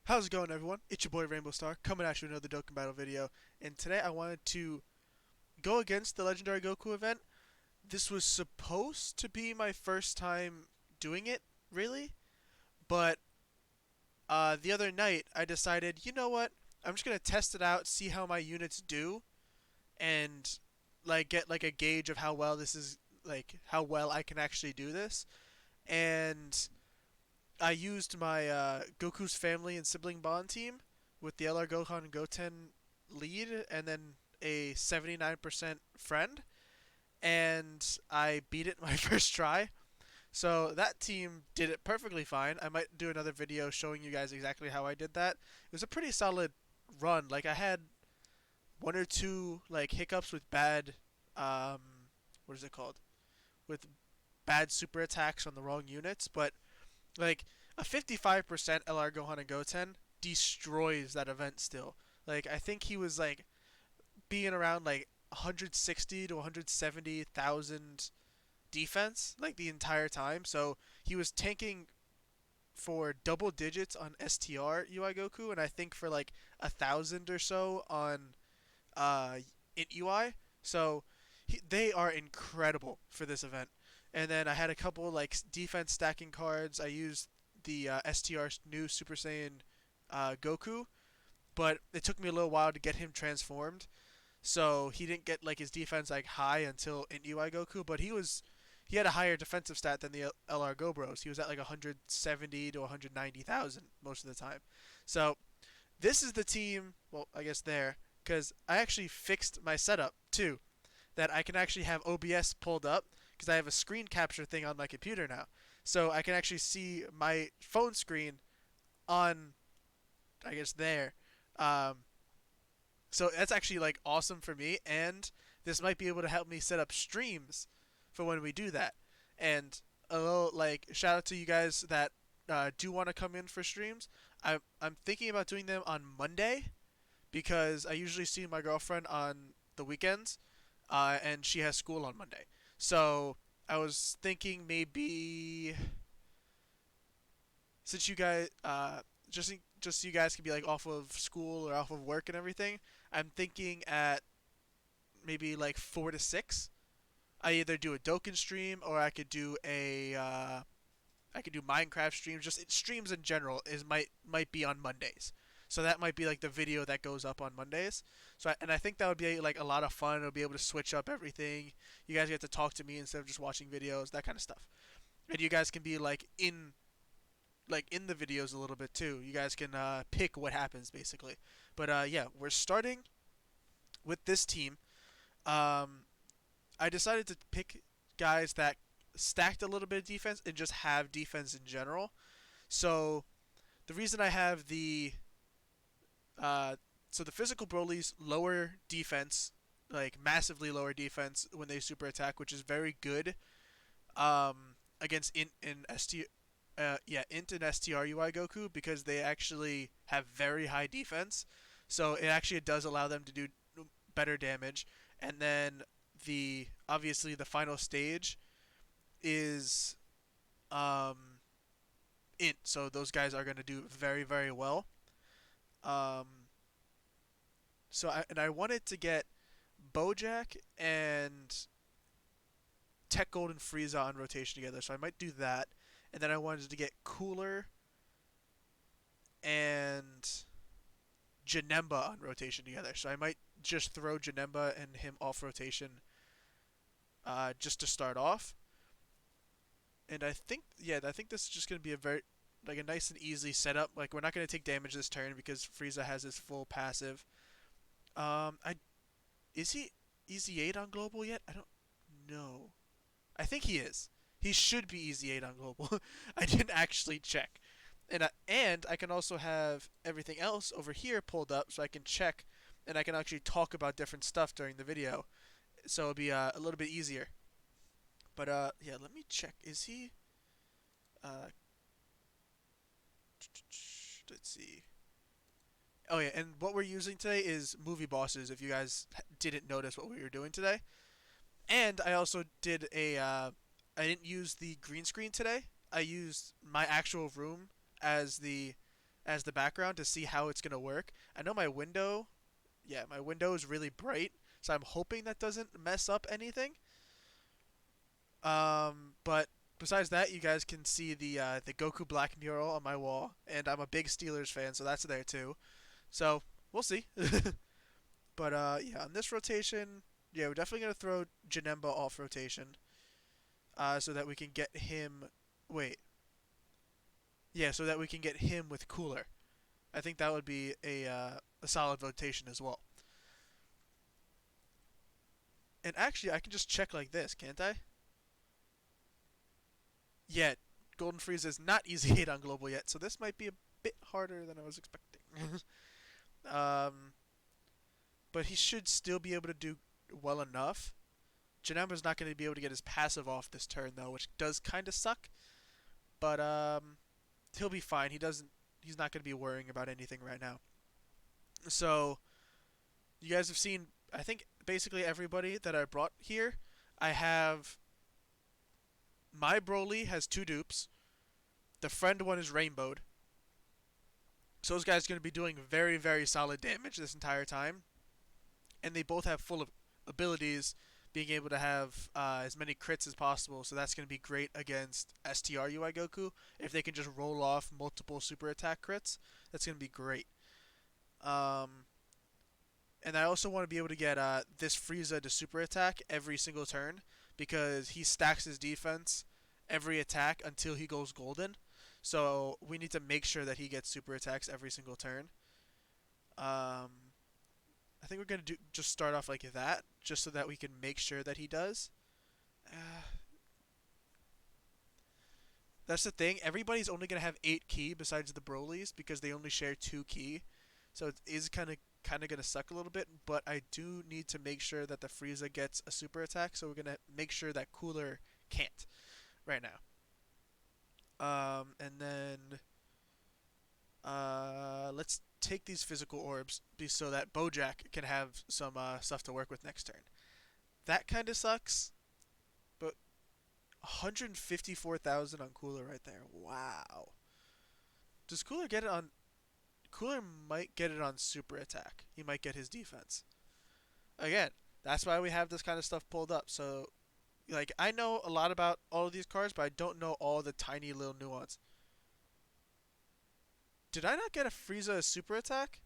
How's it going, everyone? It's your boy Rainbow Star coming at you with another Dokkan Battle video, and today I wanted to go against the Legendary Goku event. This was supposed to be my first time doing it, really, but the other night I decided, you know what? I'm just gonna test it out, see how my units do, and get like a gauge of how well this is, like how well I can actually do this. And I used my Goku's family and sibling bond team with the LR Gohan and Goten lead, and then a 79% friend, and I beat it my first try. So that team did it perfectly fine. I might do another video showing you guys exactly how I did that. It was a pretty solid run. Like I had one or two like hiccups with bad, what is it called? With bad super attacks on the wrong units, but like a 55% LR Gohan and Goten destroys that event still. Like I think he was like being around like 160 to 170,000 defense like the entire time. So he was tanking for double digits on STR UI Goku, and I think for like 1,000 or so on Int UI. So they are incredible for this event. And then I had a couple like defense stacking cards. I used the STR new Super Saiyan Goku, but it took me a little while to get him transformed. So he didn't get like his defense like high until in UI Goku, but he had a higher defensive stat than the LR Gobros. He was at like 170 to 190,000 most of the time. So this is the team. Well, I guess there, because I actually fixed my setup too, that I can actually have OBS pulled up because I have a screen capture thing on my computer now. So I can actually see my phone screen on, I guess, there. Um, so that's actually like awesome for me, and this might be able to help me set up streams for when we do that. And a little like shout out to you guys that do want to come in for streams. I'm thinking about doing them on Monday because I usually see my girlfriend on the weekends, and she has school on Monday. So I was thinking maybe since you guys just so you guys can be like off of school or off of work and everything, I'm thinking at maybe like 4 to 6. I either do a Dokkan stream or I could do Minecraft streams. Just streams in general is might be on Mondays. So that might be like the video that goes up on Mondays. And I think that would be like a lot of fun. It'll be able to switch up everything. You guys get to talk to me instead of just watching videos, that kind of stuff. And you guys can be like in the videos a little bit too. You guys can pick what happens basically. But yeah, we're starting with this team. Um, I decided to pick guys that stacked a little bit of defense and just have defense in general. So the reason I have the physical Broly's lower defense, like massively lower defense when they super attack, which is very good against Int and Int and STRUI Goku because they actually have very high defense. So it actually does allow them to do better damage. And then obviously the final stage is Int, so those guys are going to do very very well. Um, I wanted to get Bojack and Tech Gold and Frieza on rotation together, so I might do that. And then I wanted to get Cooler and Janemba on rotation together, so I might just throw Janemba and him off rotation just to start off. And I think, yeah, I think this is just going to be a very like a nice and easy setup. Like we're not going to take damage this turn because Frieza has his full passive. I is he Easy 8 on global yet? I don't know. I think he is. He should be Easy 8 on global. I didn't actually check. And I can also have everything else over here pulled up so I can check and I can actually talk about different stuff during the video. So it'll be a little bit easier. But yeah, let me check. Is he uh let's see. Oh yeah, and what we're using today is movie bosses. If you guys didn't notice what we were doing today, and I also did I didn't use the green screen today. I used my actual room as the as the background to see how it's gonna work. I know my window, yeah, my window is really bright, so I'm hoping that doesn't mess up anything. But besides that, you guys can see the Goku Black mural on my wall, and I'm a big Steelers fan, so that's there too. So we'll see. But yeah, on this rotation, yeah, we're definitely gonna throw Janemba off rotation, so that we can get him. Wait, yeah, so that we can get him with Cooler. I think that would be a solid rotation as well. And actually, I can just check like this, can't I? Yeah, Golden Frieza is not easy hit on global yet, so this might be a bit harder than I was expecting. um, but he should still be able to do well enough. Janemba's not going to be able to get his passive off this turn though, which does kind of suck. But he'll be fine. He doesn't. He's not going to be worrying about anything right now. So you guys have seen, I think, basically everybody that I brought here. I have my Broly has two dupes. The friend one is rainbowed. So those guys are going to be doing very, very solid damage this entire time. And they both have full of abilities, being able to have as many crits as possible. So that's going to be great against STR UI Goku. If they can just roll off multiple super attack crits, that's going to be great. Um, and I also want to be able to get this Frieza to super attack every single turn because he stacks his defense every attack until he goes golden. So we need to make sure that he gets super attacks every single turn. I think we're gonna just start off like that, just so that we can make sure that he does. Uh, that's the thing. Everybody's only gonna have 8 ki besides the Brolys because they only share 2 ki, so it is kind of gonna suck a little bit. But I do need to make sure that the Frieza gets a super attack, so we're gonna make sure that Cooler can't right now. And then let's take these physical orbs so that Bojack can have some stuff to work with next turn. That kind of sucks, but 154,000 on Cooler right there. Wow. Does Cooler get it on? Cooler might get it on super attack. He might get his defense. Again, that's why we have this kind of stuff pulled up. So, like, I know a lot about all of these cards, but I don't know all the tiny little nuance. Did I not get a Frieza super attack?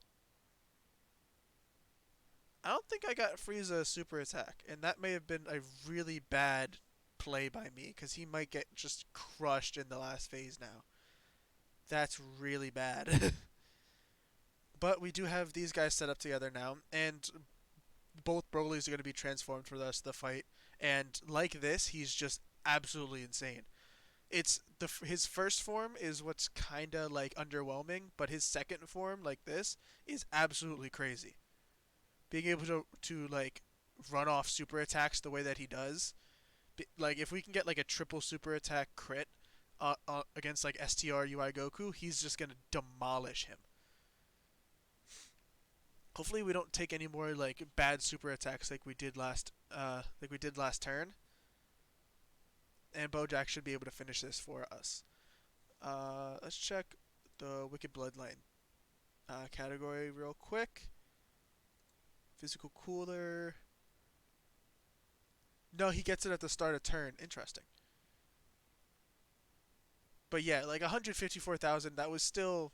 I don't think I got Frieza super attack, and that may have been a really bad play by me because he might get just crushed in the last phase now. That's really bad. But we do have these guys set up together now, and both Broly's are going to be transformed for the rest of the fight. And like this, he's just absolutely insane. It's his first form is what's kind of like underwhelming, but his second form, like this, is absolutely crazy. Being able to like run off super attacks the way that he does, like if we can get like a triple super attack crit against like STR UI Goku, he's just gonna demolish him. Hopefully we don't take any more like bad super attacks like we did last turn, and Bojack should be able to finish this for us. Let's check the Wicked Bloodline category real quick. Physical Cooler. No, he gets it at the start of turn. Interesting. But yeah, like 154,000, that was still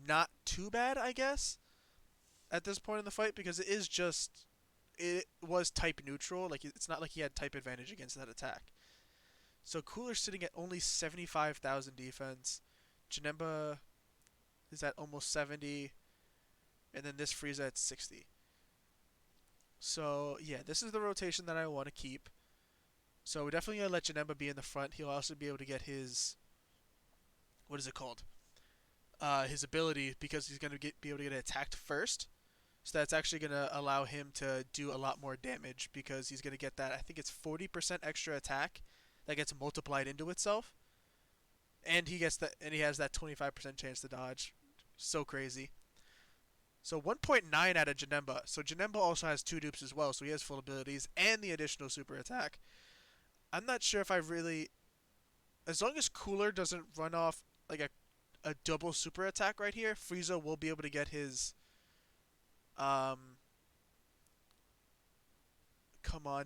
not too bad, I guess, at this point in the fight because it was type neutral. Like it's not like he had type advantage against that attack. So Cooler's sitting at only 75,000 defense. Janemba is at almost 70, and then this Frieza at 60. So yeah, this is the rotation that I want to keep. So we're definitely gonna let Janemba be in the front. He'll also be able to get his, what is it called? His ability because he's gonna be able to get attacked first. So that's actually gonna allow him to do a lot more damage because he's gonna get that. I think it's 40% extra attack that gets multiplied into itself, and he has that 25% chance to dodge. So crazy. So 1.9 out of Janemba. So Janemba also has two dupes as well, so he has full abilities and the additional super attack. I'm not sure if I really, as long as Cooler doesn't run off like a double super attack right here, Frieza will be able to get his um come on,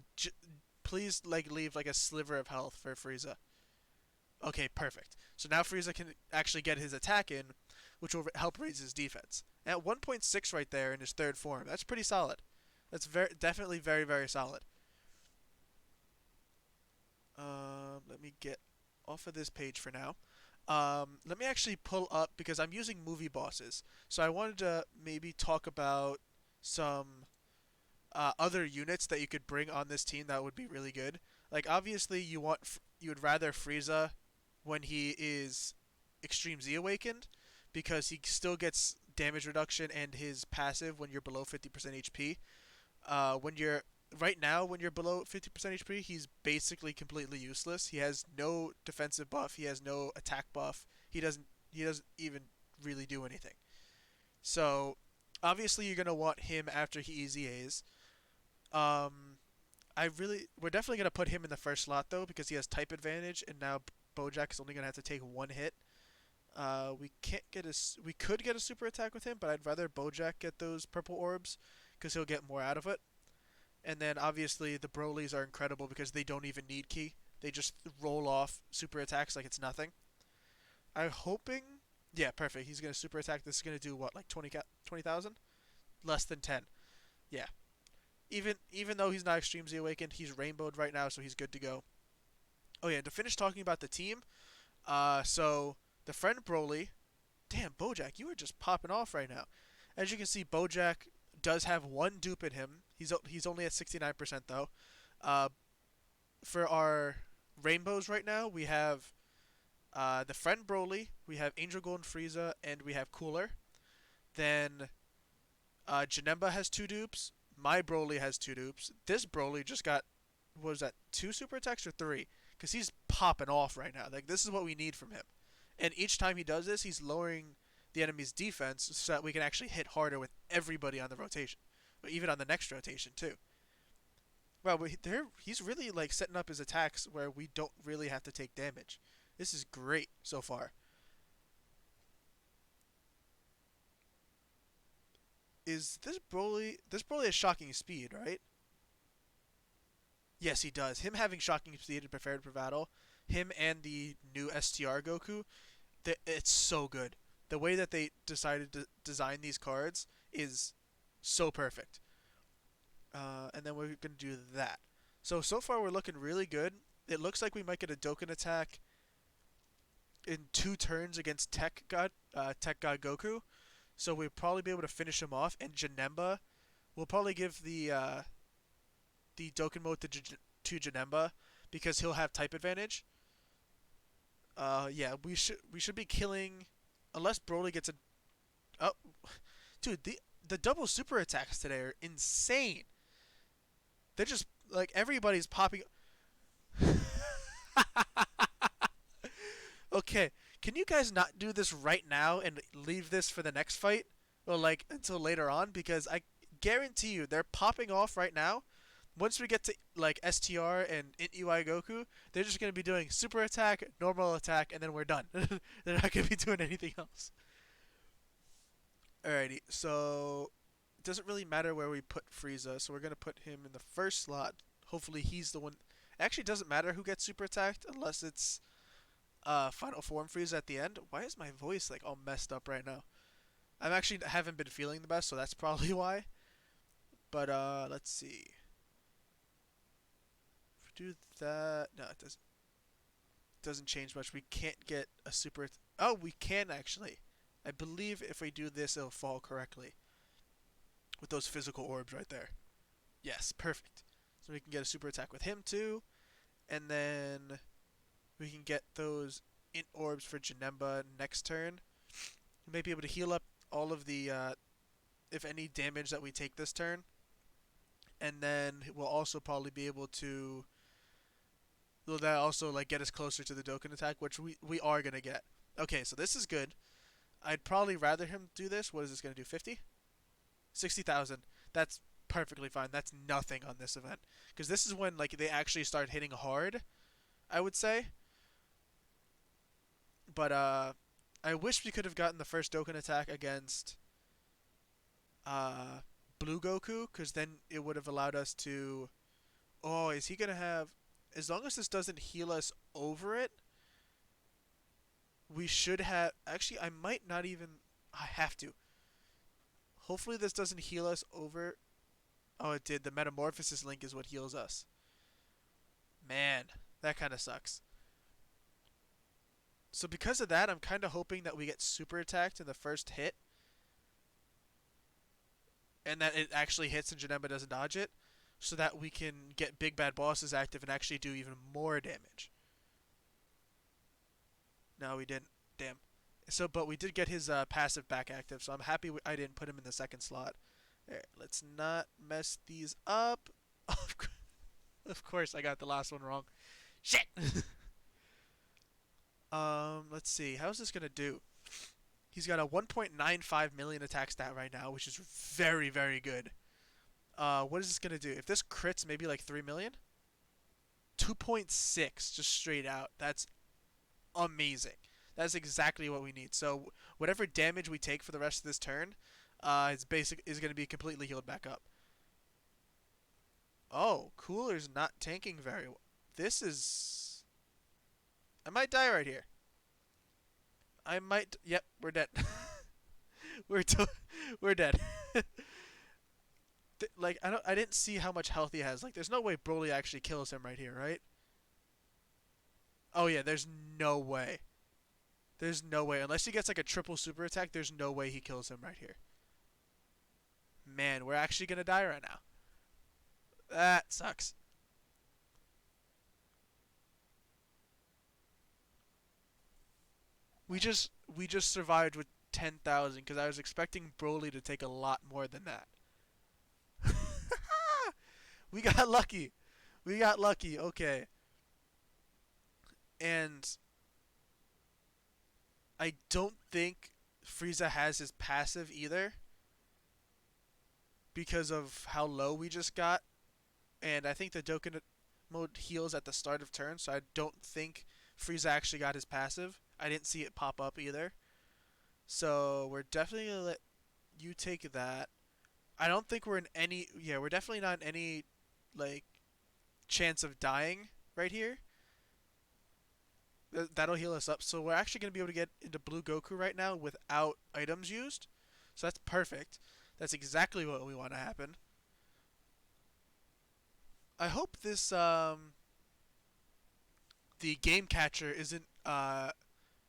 please like leave like a sliver of health for Frieza. Okay, perfect. So now Frieza can actually get his attack in, which will help raise his defense. At 1.6 right there in his third form, that's pretty solid. That's definitely very solid. Let me get off of this page for now. Let me actually pull up because I'm using movie bosses. So I wanted to maybe talk about some other units that you could bring on this team that would be really good. Like obviously you would rather Frieza when he is Extreme Z awakened because he still gets damage reduction and his passive when you're below 50% HP. When you're right now when you're below 50% HP, he's basically completely useless. He has no defensive buff. He has no attack buff. He doesn't even really do anything. So obviously you're gonna want him after he EZAs. Um, we're definitely gonna put him in the first slot though because he has type advantage, and now Bojack is only gonna have to take one hit. We could get a super attack with him, but I'd rather Bojack get those purple orbs because he'll get more out of it. And then obviously the Brolys are incredible because they don't even need ki. They just roll off super attacks like it's nothing. I'm hoping. Yeah, perfect. He's gonna super attack. This is gonna do what, like 20,000? Less than 10. Yeah. Even though he's not Extreme Z awakened, he's rainbowed right now, so he's good to go. Oh yeah, to finish talking about the team, so the friend Broly, damn Bojack, you are just popping off right now. As you can see, Bojack does have one dupe in him. He's only at 69% though. Uh, for our rainbows right now, we have the friend Broly, we have Angel Golden Frieza, and we have Cooler. Then Janemba has two dupes. My Broly has two dupes. This Broly just got, what was that, two super attacks or three? Because he's popping off right now. Like, this is what we need from him. And each time he does this, he's lowering the enemy's defense so that we can actually hit harder with everybody on the rotation. But even on the next rotation, too. Well, he's really, like, setting up his attacks where we don't really have to take damage. This is great so far. Is this Broly... This Broly has shocking speed, right? Yes, he does. Him having shocking speed and prepared for battle, him and the new STR Goku, it's so good. The way that they decided to design these cards is so perfect. And then we're gonna do that. So far we're looking really good. It looks like we might get a Dokkan attack in 2 turns against Tech God Goku. So we'll probably be able to finish him off. And Janemba, we'll probably give the Dokkan mode to Janemba because he'll have type advantage. Yeah, we should be killing unless Broly gets a oh, dude, the double super attacks today are insane. They're just like everybody's popping. Okay, can you guys not do this right now and leave this for the next fight or like until later on because I guarantee you they're popping off right now. Once we get to like STR and Int UI Goku, they're just gonna be doing super attack, normal attack, and then we're done. They're not gonna be doing anything else. Alrighty, so it doesn't really matter where we put Frieza, so we're gonna put him in the first slot. Hopefully he's the one. Actually, it doesn't matter who gets super attacked unless it's final form Frieza at the end. Why is my voice like all messed up right now? I'm actually haven't been feeling the best, so that's probably why. But let's see. If we do that, no, it doesn't change much. We can't get a super. Oh, we can actually. I believe if we do this, it'll fall correctly with those physical orbs right there. Yes, perfect. So we can get a super attack with him too, and then we can get those int orbs for Janemba next turn. We may be able to heal up all of the, if any damage that we take this turn, and then we'll also probably be able to. Will that also like get us closer to the Dokkan attack, which we are gonna get. Okay, so this is good. I'd probably rather him do this. What is this gonna do? 50? 60,000. That's perfectly fine. That's nothing on this event because this is when like they actually start hitting hard. I would say. But I wish we could have gotten the first Dokkan attack against uh, Blue Goku, because then it would have allowed us to. Oh, is he gonna have? As long as this doesn't heal us over it, we should have. Actually, I might not even. I have to. Hopefully, this doesn't heal us over. Oh, it did. The Metamorphosis link is what heals us. Man, that kind of sucks. So because of that, I'm kind of hoping that we get super attacked in the first hit, and that it actually hits and Janemba doesn't dodge it, so that we can get big bad bosses active and actually do even more damage. No, we didn't. Damn. So, but we did get his passive back active, so I'm happy I didn't put him in the second slot. There, let's not mess these up. Of course, I got the last one wrong. Shit. Let's see. How's this gonna do? He's got a 1.95 million attack stat right now, which is very, very good. What is this gonna do? If this crits, maybe like 3 million. 2.6, just straight out. That's amazing. That's exactly what we need. So whatever damage we take for the rest of this turn, is going to be completely healed back up. Oh, Cooler's not tanking very well. This is. I might die right here. I might. Yep, we're dead. we're to- we're dead. Like I didn't see how much health he has. Like there's no way Broly actually kills him right here, right? Oh yeah, there's no way. There's no way. Unless he gets like a triple super attack, there's no way he kills him right here. Man, we're actually gonna die right now. That sucks. We just survived with 10,000 because I was expecting Broly to take a lot more than that. We got lucky. We got lucky. Okay. And I don't think Frieza has his passive either because of how low we just got. And I think the Dokkan mode heals at the start of turn, so I don't think Frieza actually got his passive. I didn't see it pop up either. So we're definitely gonna let you take that. I don't think we're in any. Yeah, we're definitely not in any like chance of dying right here. That'll heal us up. So we're actually gonna be able to get into Blue Goku right now without items used. So that's perfect. That's exactly what we want to happen. I hope this the game catcher isn't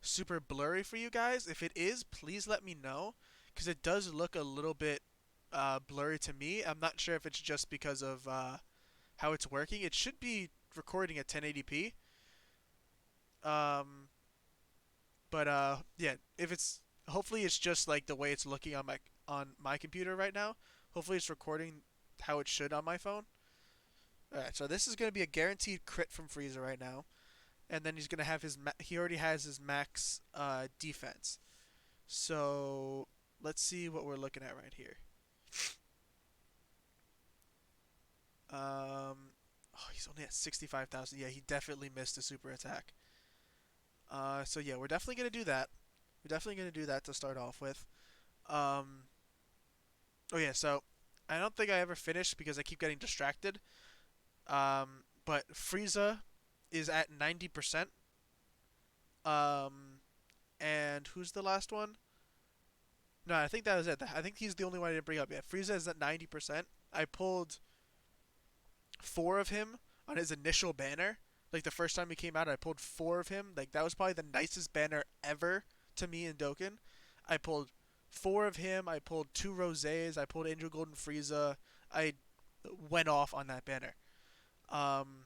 super blurry for you guys. If it is, please let me know because it does look a little bit blurry to me. I'm not sure if it's just because of how it's working. It should be recording at 1080p. Um, but yeah, if it's hopefully it's just like the way it's looking on my computer right now. Hopefully it's recording how it should on my phone. All right, so this is going to be a guaranteed crit from Frieza right now, and then he's going to have he already has his max defense. So let's see what we're looking at right here. Oh, he's only at 65,000. Yeah, he definitely missed a super attack. So yeah, we're definitely gonna do that. We're definitely gonna do that to start off with. Um, oh yeah, so I don't think I ever finished because I keep getting distracted. But Frieza is at 90%. Um, and who's the last one? No, I think that was it. I think he's the only one I didn't bring up yet. Frieza is at 90%. I pulled four of him on his initial banner. Like the first time he came out, I pulled four of him. Like that was probably the nicest banner ever to me in Dokkan. I pulled four of him. I pulled two Rosés. I pulled Angel Golden Frieza. I went off on that banner. Um,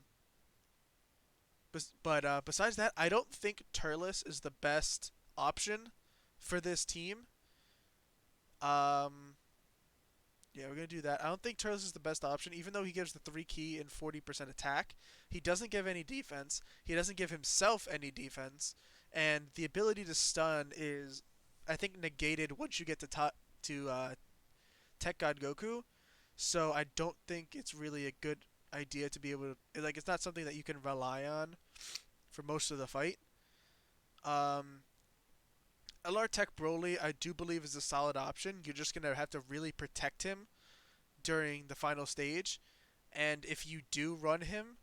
but besides that, I don't think Turles is the best option for this team. Um, Yeah, we're gonna do that. I don't think Turles is the best option, even though he gives the 3 key and 40% attack. He doesn't give any defense. He doesn't give himself any defense, and the ability to stun is, I think, negated once you get to Tech God Goku. So I don't think it's really a good idea to be able to like. It's not something that you can rely on for most of the fight. Um, LR Tech Broly, I do believe is a solid option. You're just gonna have to really protect him during the final stage, and if you do run him,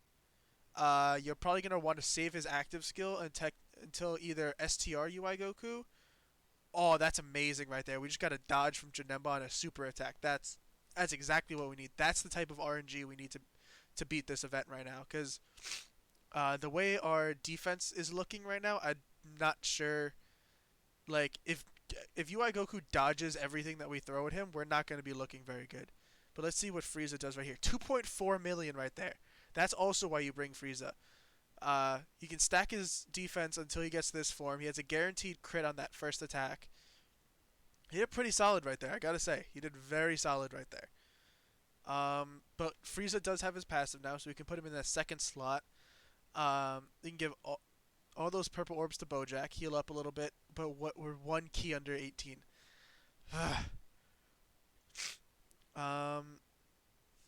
you're probably gonna want to save his active skill and tech until either STR UI Goku. Oh, that's amazing right there. We just got a dodge from Janemba on a super attack. That's exactly what we need. That's the type of RNG we need to beat this event right now. Because the way our defense is looking right now, I'm not sure. Like if UI Goku dodges everything that we throw at him, we're not going to be looking very good. But let's see what Frieza does right here. 2.4 million right there. That's also why you bring Frieza. He can stack his defense until he gets this form. He has a guaranteed crit on that first attack. He did pretty solid right there, I gotta say. He did very solid right there. But Frieza does have his passive now, so we can put him in that second slot. You can give all those purple orbs to Bojack, heal up a little bit, but we're one key under 18. um,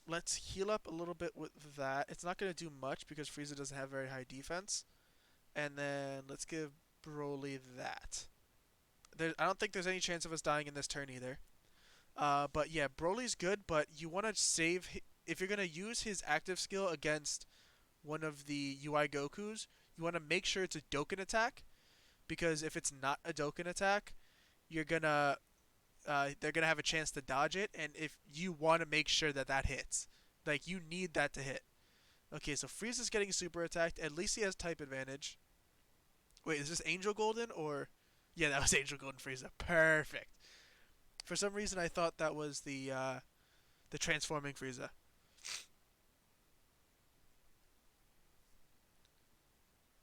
let's heal up a little bit with that. It's not gonna do much because Frieza doesn't have very high defense. And then let's give Broly that. I don't think there's any chance of us dying in this turn either. But yeah, Broly's good, but you want to save if you're gonna use his active skill against one of the UI Gokus. You want to make sure it's a Dokkan attack, because if it's not a Dokkan attack, you're gonna they're gonna have a chance to dodge it, and if you want to make sure that that hits, like you need that to hit. Okay, so Frieza's getting super attacked. At least he has type advantage. Wait, is this Angel Golden or? Yeah, that was Angel Golden Frieza. Perfect. For some reason, I thought that was the transforming Frieza.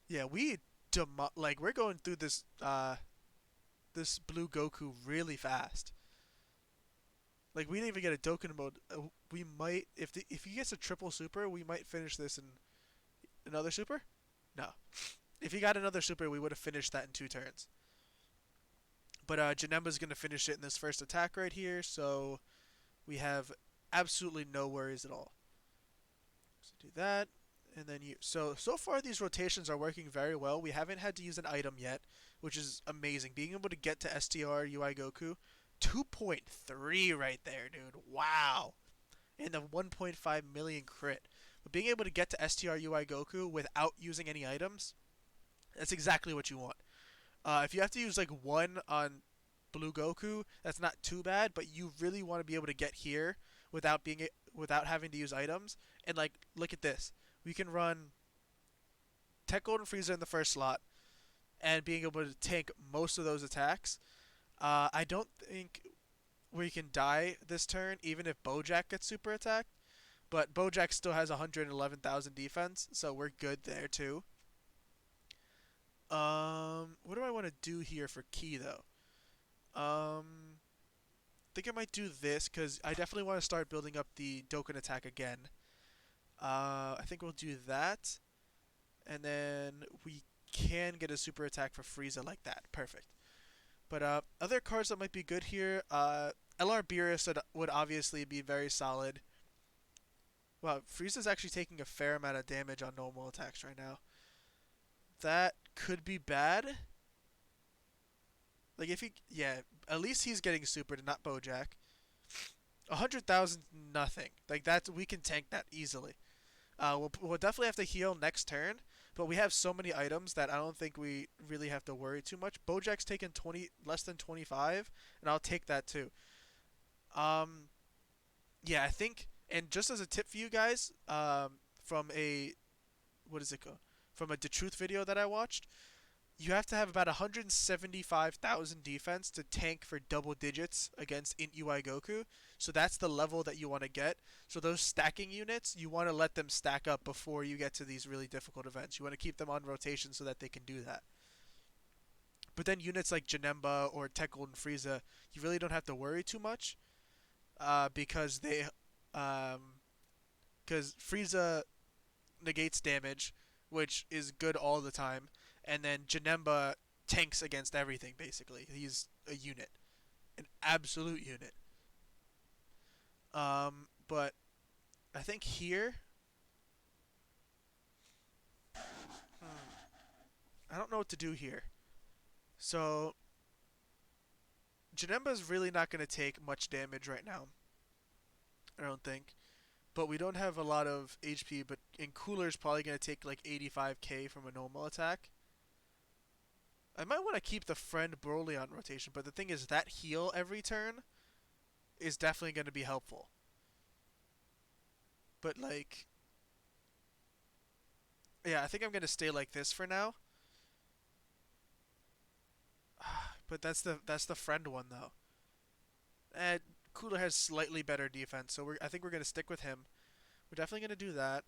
Yeah, like we're going through this blue Goku really fast. Like we didn't even get a Dokkan mode. We might if he gets a triple super, we might finish this in another super. No, if he got another super, we would have finished that in 2 turns. But Janemba's gonna finish it in this first attack right here, so we have absolutely no worries at all. So do that, and then you. So far these rotations are working very well. We haven't had to use an item yet, which is amazing. Being able to get to STR UI Goku, 2.3 right there, dude. Wow, and a 1.5 million crit. But being able to get to STR UI Goku without using any items, that's exactly what you want. If you have to use like one on Blue Goku, that's not too bad, but you really want to be able to get here without having to use items. And like, look at this. We can run Tech Golden Frieza in the first slot, and being able to tank most of those attacks. I don't think we can die this turn, even if Bojack gets super attacked. But Bojack still has 111,000 defense, so we're good there too. What do I want to do here for key though? I think I might do this because I definitely want to start building up the Dokkan attack again. I think we'll do that, and then we can get a super attack for Frieza like that. Perfect. But other cards that might be good here, LR Beerus would obviously be very solid. Wow, Frieza's actually taking a fair amount of damage on normal attacks right now. That could be bad. Like if he, yeah, at least he's getting super, not Bojack. 100,000, nothing. Like that's we can tank that easily. We'll definitely have to heal next turn, but we have so many items that I don't think we really have to worry too much. Bojack's taken 20 less than 25, and I'll take that too. Um, yeah, I think, and just as a tip for you guys, from a what is it called? From a The Truth video that I watched, you have to have about 175,000 defense to tank for double digits against Int UI Goku. So that's the level that you want to get. So those stacking units, you want to let them stack up before you get to these really difficult events. You want to keep them on rotation so that they can do that. But then units like Janemba or Tech Golden Frieza, you really don't have to worry too much, because because Frieza negates damage, which is good all the time, and then Janemba tanks against everything basically. He's a unit, an absolute unit. But I think here, I don't know what to do here. So Janemba's really not going to take much damage right now, I don't think. But we don't have a lot of HP, but and Cooler's probably going to take like 85k from a normal attack. I might want to keep the friend Broly on rotation, but the thing is that heal every turn is definitely going to be helpful. But like, yeah, I think I'm going to stay like this for now. But that's the friend one though. And Cooler has slightly better defense, so I think we're going to stick with him. We're definitely going to do that.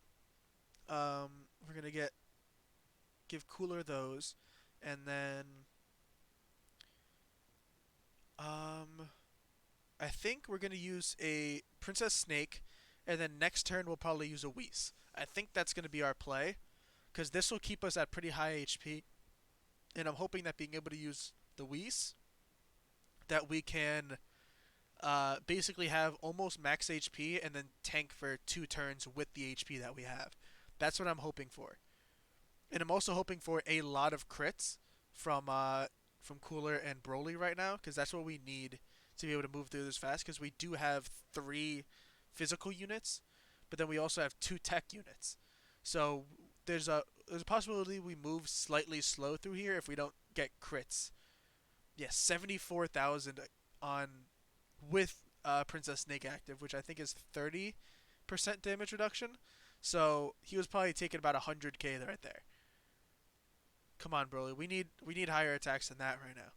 We're going to give Cooler those, and then um I think we're gonna use a Princess Snake, and then next turn we'll probably use a Whis. I think that's gonna be our play, because this will keep us at pretty high HP, and I'm hoping that being able to use the Whis, that we can basically have almost max HP and then tank for 2 turns with the HP that we have. That's what I'm hoping for, and I'm also hoping for a lot of crits from Cooler and Broly right now, because that's what we need to be able to move through this fast. Because we do have 3 physical units, but then we also have 2 tech units. So there's a possibility we move slightly slow through here if we don't get crits. Yes, 74,000 on with Princess Snake active, which I think is 30% damage reduction. So he was probably taking about 100k right there. Come on, Broly. We need higher attacks than that right now.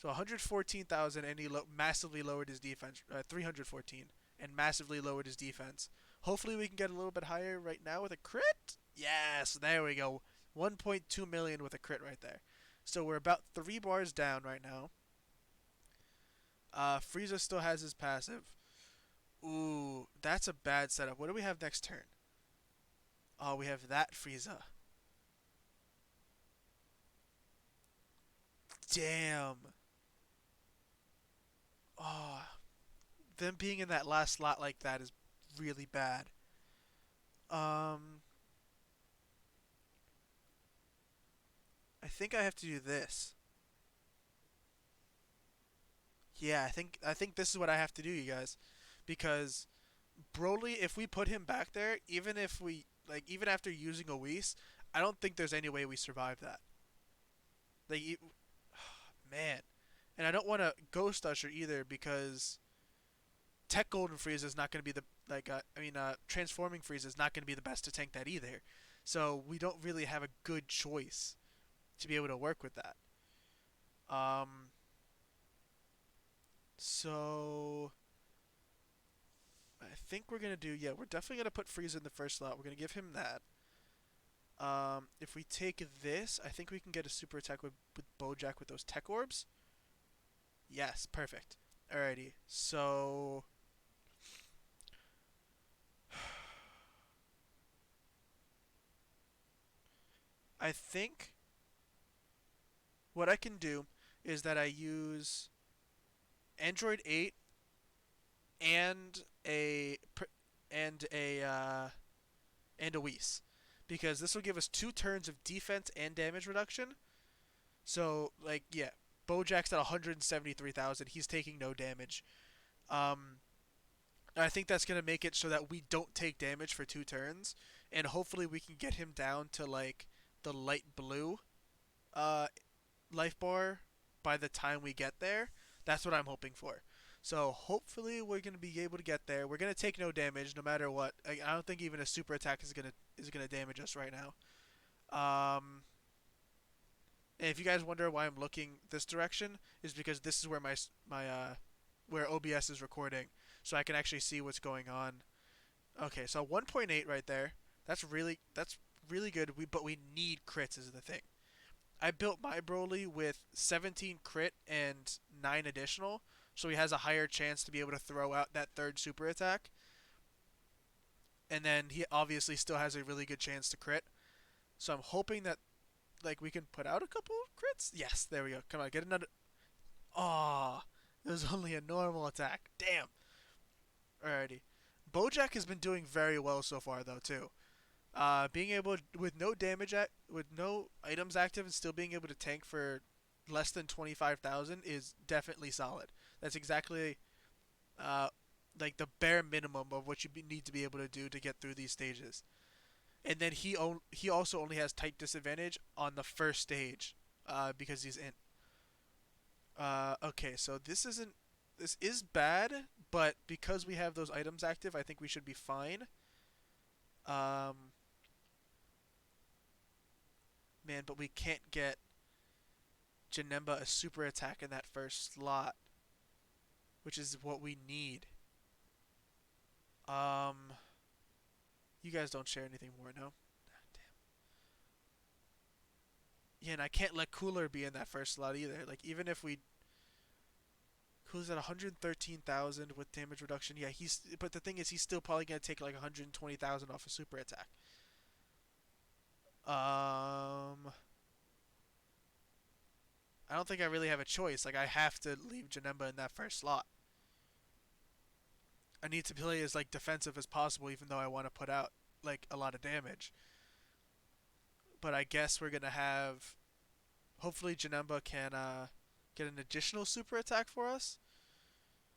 So 114,000, and he massively lowered his defense. 314, and massively lowered his defense. Hopefully we can get a little bit higher right now with a crit. Yes, there we go. 1.2 million with a crit right there. So we're about 3 bars down right now. Frieza still has his passive. Ooh, that's a bad setup. What do we have next turn? Oh, we have that Frieza. Damn. Oh, them being in that last slot like that is really bad. Um, I think I have to do this. Yeah, I think this is what I have to do, you guys, because Broly, if we put him back there, even if we like, even after using a Whis, I don't think there's any way we survive that. Like, man, and I don't want to Ghost Usher either, because Tech Golden Frieza is not going to be the Transforming Frieza is not going to be the best to tank that either. So we don't really have a good choice to be able to work with that. Um, so I think we're gonna do, yeah, we're definitely gonna put Frieza in the first slot. We're gonna give him that. If we take this, I think we can get a super attack with Bojack with those tech orbs. Yes, perfect. Alrighty, so I think what I can do is that I use Android 8 and a and a Whis, because this will give us 2 turns of defense and damage reduction. So like, yeah, Bojack's at 173,000. He's taking no damage. Um, I think that's gonna make it so that we don't take damage for 2 turns, and hopefully we can get him down to like the light blue uh, life bar by the time we get there. That's what I'm hoping for. So hopefully we're gonna be able to get there. We're gonna take no damage no matter what. I don't think even a super attack is gonna damage us right now. And if you guys wonder why I'm looking this direction, is because this is where where OBS is recording, so I can actually see what's going on. Okay, so 1.8 right there. That's really good. But we need crits is the thing. I built my Broly with 17 crit and 9 additional, so he has a higher chance to be able to throw out that third super attack. And then he obviously still has a really good chance to crit. So I'm hoping that like we can put out a couple crits. Yes, there we go. Come on, get another. Oh, it was only a normal attack. Damn. Alrighty. Bojack has been doing very well so far though too. Being able with no damage with no items active and still being able to tank for less than 25,000 is definitely solid. That's exactly uh, like the bare minimum of what need to be able to do to get through these stages. And then he also only has type disadvantage on the first stage because he's in. Okay, so this is bad, but because we have those items active, I think we should be fine. Um, Man, but we can't get Janemba a super attack in that first slot, which is what we need. Um, you guys don't share anything more, no? Yeah, and I can't let Cooler be in that first slot either. Like even if we Cooler's at 113,000 with damage reduction, yeah, he's. But the thing is, he's still probably gonna take like 120,000 off a super attack. I don't think I really have a choice. Like I have to leave Janemba in that first slot. I need to play as like defensive as possible, even though I want to put out like a lot of damage. But I guess we're gonna have. Hopefully, Janemba can get an additional super attack for us.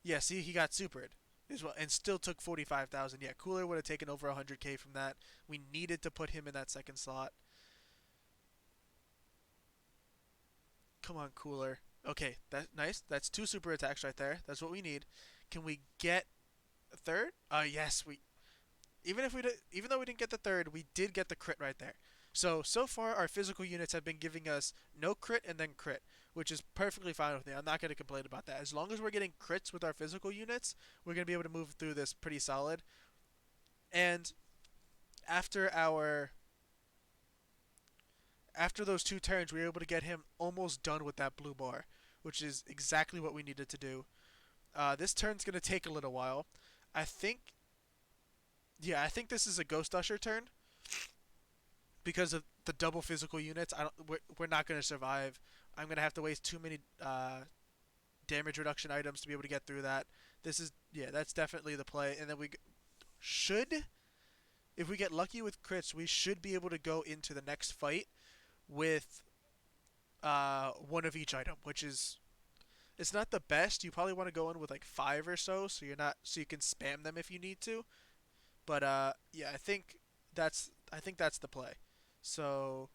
Yeah, see, he got supered as well, and still took 45,000. Yeah, Cooler would have taken over 100k from that. We needed to put him in that second slot. Come on, Cooler. Okay, that's nice. That's two super attacks right there. That's what we need. Can we get a third? Yes. We even though we didn't get the third, we did get the crit right there. So far our physical units have been giving us no crit and then crit, which is perfectly fine with me. I'm not going to complain about that. As long as we're getting crits with our physical units, we're going to be able to move through this pretty solid. And after our after those two turns, we were able to get him almost done with that blue bar, which is exactly what we needed to do. This turn's going to take a little while. I think, yeah, I think this is a Ghost Usher turn because of the double physical units. We're not going to survive. I'm going to have to waste too many damage reduction items to be able to get through that. Yeah, that's definitely the play. And then should, if we get lucky with crits, we should be able to go into the next fight with one of each item, which is it's not the best. You probably want to go in with like five or so, so you can spam them if you need to. But yeah, I think that's the play. So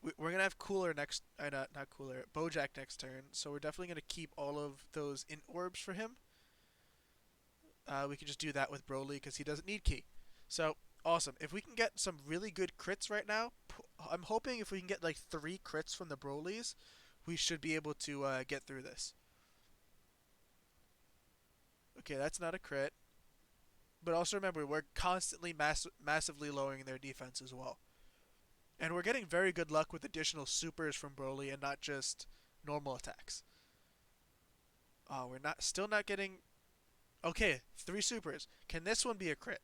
we're gonna have Cooler next, not Cooler, Bojack next turn. So we're definitely gonna keep all of those in orbs for him. We can just do that with Broly because he doesn't need key. So awesome. If we can get some really good crits right now, I'm hoping if we can get like 3 crits from the Brolys, we should be able to get through this. Okay, that's not a crit. But also remember, we're constantly massively lowering their defense as well. And we're getting very good luck with additional supers from Broly and not just normal attacks. We're still not getting. Okay, 3 supers. Can this one be a crit?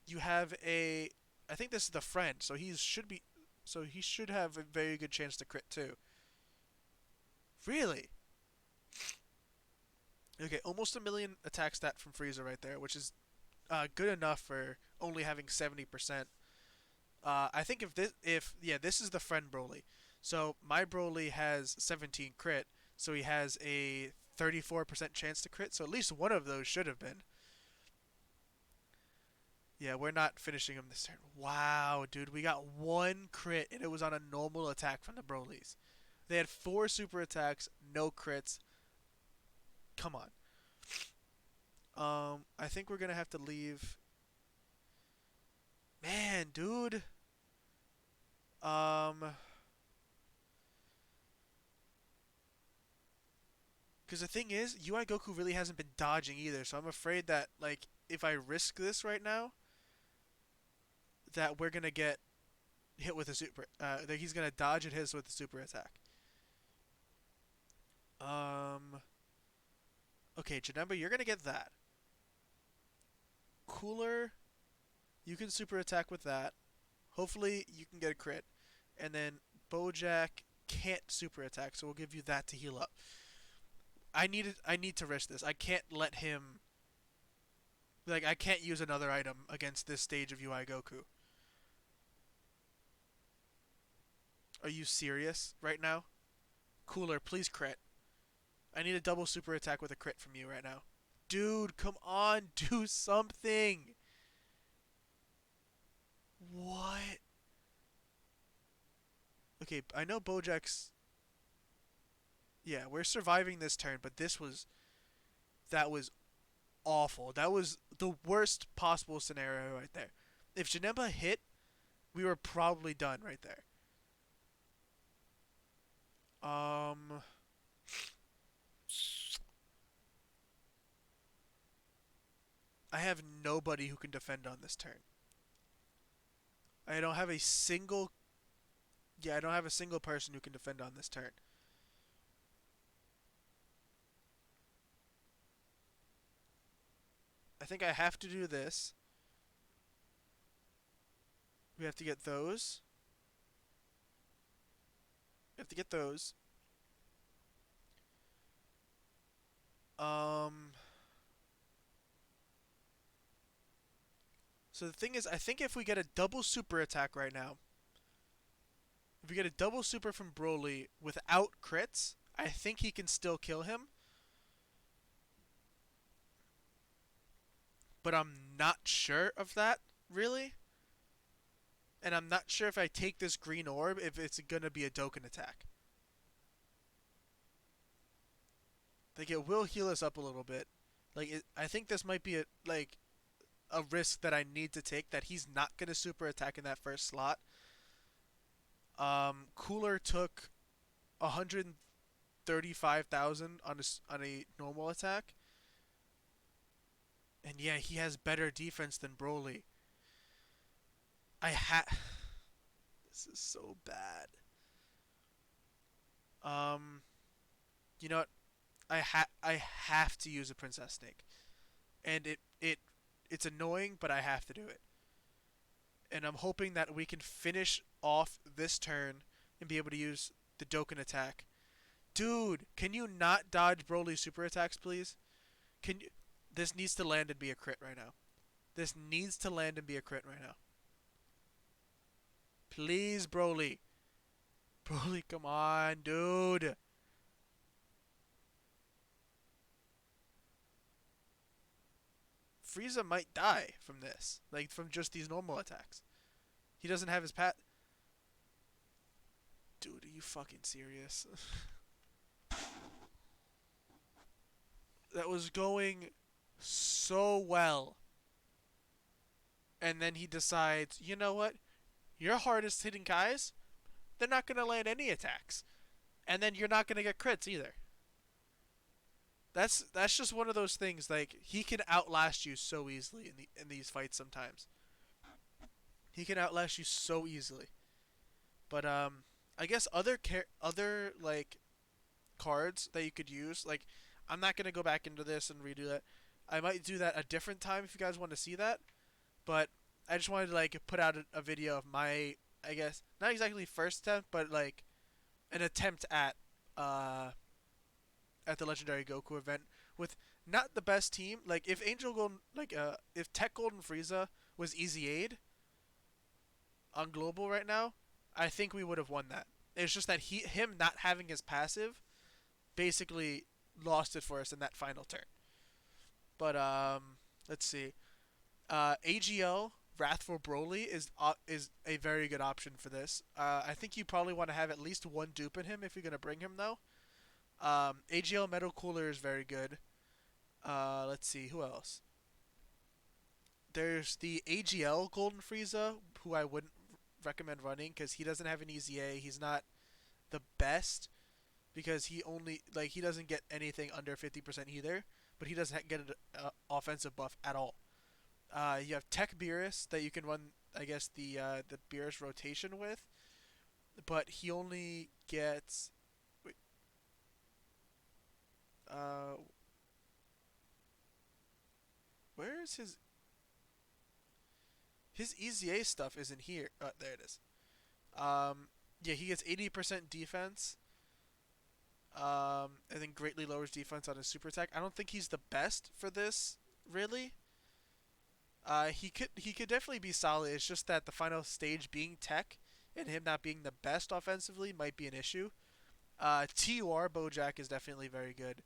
You have a. I think this is the friend, so he should be. So he should have a very good chance to crit too. Really? Okay, almost a million attack stat from Frieza right there, which is good enough for only having 70%. I think if yeah, this is the friend Broly. So my Broly has 17 crit, so he has a 34% chance to crit. So at least one of those should have been. Yeah, we're not finishing him this turn. Wow, dude, we got 1 crit and it was on a normal attack from the Brolys. They had 4 super attacks, no crits. Come on. I think we're gonna have to leave. Man, dude. Um, because the thing is, UI Goku really hasn't been dodging either, so I'm afraid that like if I risk this right now, that we're gonna get hit with a super. That he's gonna dodge and hit us with a super attack. Um. Okay, Janemba, you're gonna get that. Cooler, you can super attack with that. Hopefully, you can get a crit, and then Bojack can't super attack, so we'll give you that to heal up. I need to risk this. I can't let him. Like, I can't use another item against this stage of UI Goku. Are you serious right now? Cooler, please crit. I need a double super attack with a crit from you right now. Dude, come on, do something. What? Okay, I know Bojack's. Yeah, we're surviving this turn, but that was awful. That was the worst possible scenario right there. If Janemba hit, we were probably done right there. Um, I have nobody who can defend on this turn. I don't have a single. Yeah, I don't have a single person who can defend on this turn. I think I have to do this. We have to get those. We have to get those. Um. So the thing is, I think if we get a double super attack right now, if we get a double super from Broly without crits, I think he can still kill him. But I'm not sure of that, really. And I'm not sure if I take this green orb, if it's going to be a Dokkan attack. Like, it will heal us up a little bit. I think this might be a risk that I need to take, that he's not going to super attack in that first slot. Cooler took 135,000 on a normal attack. And yeah, he has better defense than Broly. I ha This is so bad. Um, you know what? I have to use a Princess Snake, and it's annoying, but I have to do it. And I'm hoping that we can finish off this turn and be able to use the Dokkan attack. Dude, can you not dodge Broly's super attacks, please? Can you? This needs to land and be a crit right now. This needs to land and be a crit right now. Please, Broly. Broly, come on, dude. Frieza might die from this, like from just these normal attacks. He doesn't have his pat. Dude, are you fucking serious? That was going so well. And then he decides, you know what? Your hardest hitting guys, they're not going to land any attacks. And then you're not going to get crits either. That's just one of those things. Like, he can outlast you so easily in these fights sometimes. He can outlast you so easily. But I guess other like cards that you could use. Like, I'm not gonna go back into this and redo that. I might do that a different time if you guys want to see that. But I just wanted to like put out a video of my, I guess not exactly first attempt, but like an attempt at the Legendary Goku event with not the best team. Like if Angel Golden, if Tech Golden Frieza was Easy Aid on Global right now, I think we would have won that. It's just that him not having his passive basically lost it for us in that final turn. But let's see. AGL Wrathful Broly is a very good option for this. I think you probably want to have at least one dupe in him if you're gonna bring him though. AGL Metal Cooler is very good. Let's see who else. There's the AGL Golden Frieza, who I wouldn't recommend running because he doesn't have an easy A. He's not the best because he doesn't get anything under 50% either, but he doesn't get an offensive buff at all. You have Tech Beerus that you can run, I guess the Beerus rotation with, but he only gets. Wait, uh, where is his EZA stuff? Isn't here. There it is. Yeah, he gets 80% defense. And then greatly lowers defense on his super attack. I don't think he's the best for this, really. He could definitely be solid. It's just that the final stage being Tech and him not being the best offensively might be an issue. TUR Bojack is definitely very good.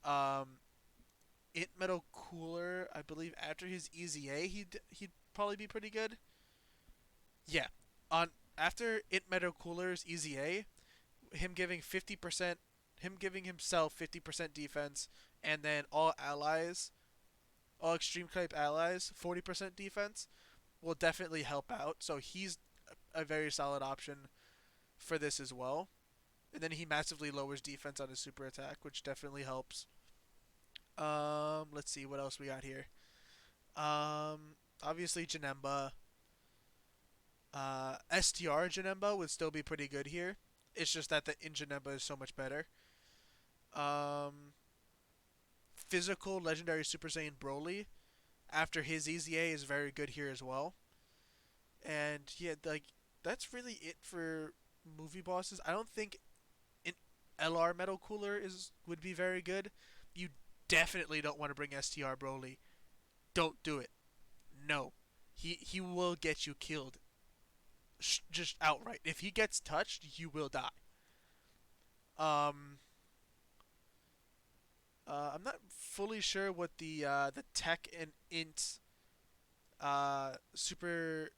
Um, Int Metal Cooler, I believe after his EZA, he'd probably be pretty good. Yeah, on after Int Metal Cooler's EZA, him giving 50%, him giving himself 50% defense, and then all extreme type allies 40% defense will definitely help out. So he's a very solid option for this as well. And then he massively lowers defense on his super attack, which definitely helps. Let's see what else we got here. Obviously Janemba. STR Janemba would still be pretty good here. It's just that the in Janemba is so much better. Um, Physical Legendary Super Saiyan Broly after his EZA is very good here as well. And yeah, like that's really it for movie bosses. I don't think an LR Metal Cooler is would be very good. You definitely don't want to bring STR Broly. Don't do it. No, he will get you killed just outright. If he gets touched, you will die. Um, I'm not fully sure what the tech and int super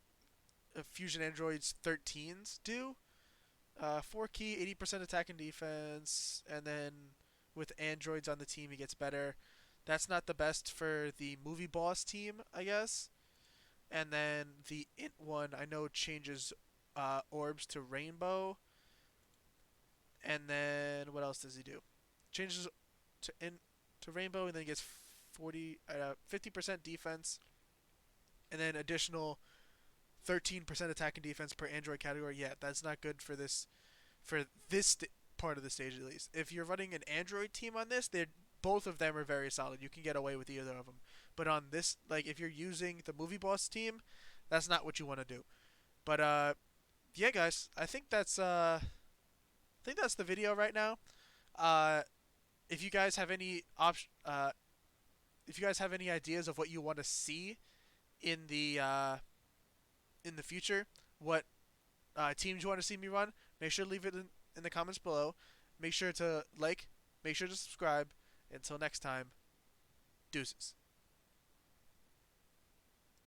fusion androids 13s do. 4 key, 80% attack and defense, and then with androids on the team, he gets better. That's not the best for the movie boss team, I guess. And then the int one, I know changes orbs to rainbow. And then what else does he do? Changes to rainbow, and then he gets 50% defense, and then additional 13% attack and defense per android category. Yeah, that's not good for this part of the stage at least. If you're running an android team on this, they both of them are very solid. You can get away with either of them. But on this, like if you're using the movie boss team, that's not what you want to do. But yeah, guys, I think that's the video right now. Uh, if you guys have any if you guys have any ideas of what you want to see in the future, what teams you want to see me run, make sure to leave it in the comments below. Make sure to like, make sure to subscribe. Until next time, deuces.